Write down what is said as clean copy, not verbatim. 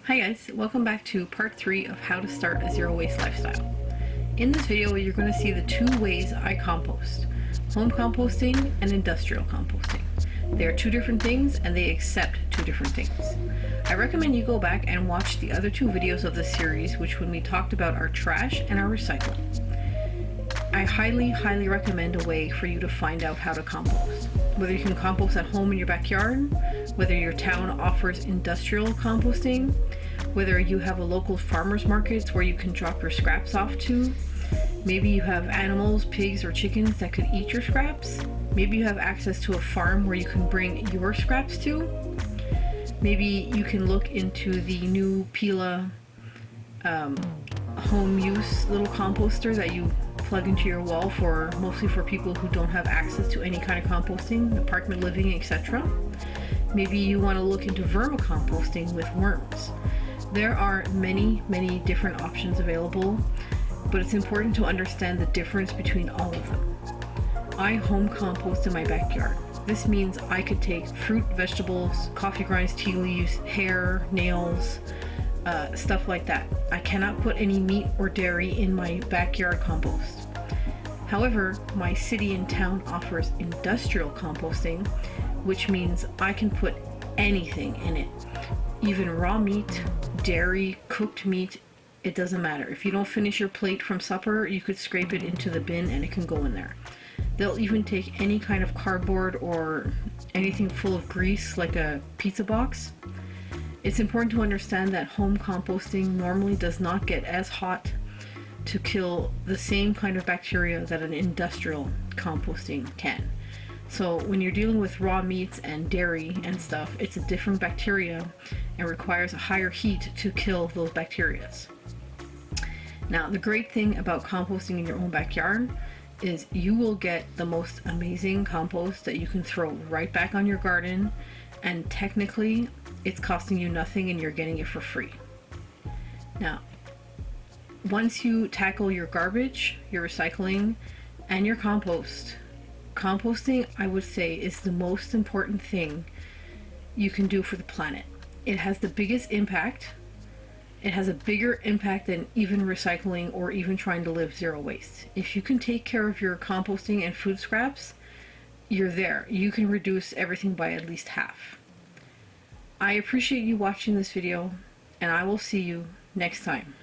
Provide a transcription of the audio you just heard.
Hi guys, welcome back to part 3 of how to start a zero waste lifestyle. In this video, you're going to see the two ways I compost: home composting and industrial composting. They are two different things and they accept two different things. I recommend you go back and watch the other two videos of the series, which when we talked about our trash and our recycling. I highly recommend a way for you to find out how to compost. Whether you can compost at home in your backyard, whether your town offers industrial composting, whether you have a local farmers market where you can drop your scraps off to, maybe you have animals, pigs or chickens that could eat your scraps, maybe you have access to a farm where you can bring your scraps to, maybe you can look into the new Pila home use little composter that you plug into your wall for mostly for people who don't have access to any kind of composting, apartment living, etc. Maybe you want to look into vermicomposting with worms. There are many different options available, but it's important to understand the difference between all of them. I home compost in my backyard. This means I could take fruit, vegetables, coffee grinds, tea leaves, hair, nails, stuff like that. I cannot put any meat or dairy in my backyard compost. However, my city and town offers industrial composting, which means I can put anything in it. Even raw meat, dairy, cooked meat, it doesn't matter. If you don't finish your plate from supper, you could scrape it into the bin and it can go in there. They'll even take any kind of cardboard or anything full of grease like a pizza box. It's important to understand that home composting normally does not get as hot to kill the same kind of bacteria that an industrial composting can. So when you're dealing with raw meats and dairy and stuff, it's a different bacteria and requires a higher heat to kill those bacteria. Now, the great thing about composting in your own backyard is you will get the most amazing compost that you can throw right back on your garden, and technically it's costing you nothing and you're getting it for free. Now, once you tackle your garbage, your recycling, and your compost, composting, I would say, is the most important thing you can do for the planet. It has the biggest impact. It has a bigger impact than even recycling or even trying to live zero waste. If you can take care of your composting and food scraps, you're there. You can reduce everything by at least half. I appreciate you watching this video, and I will see you next time.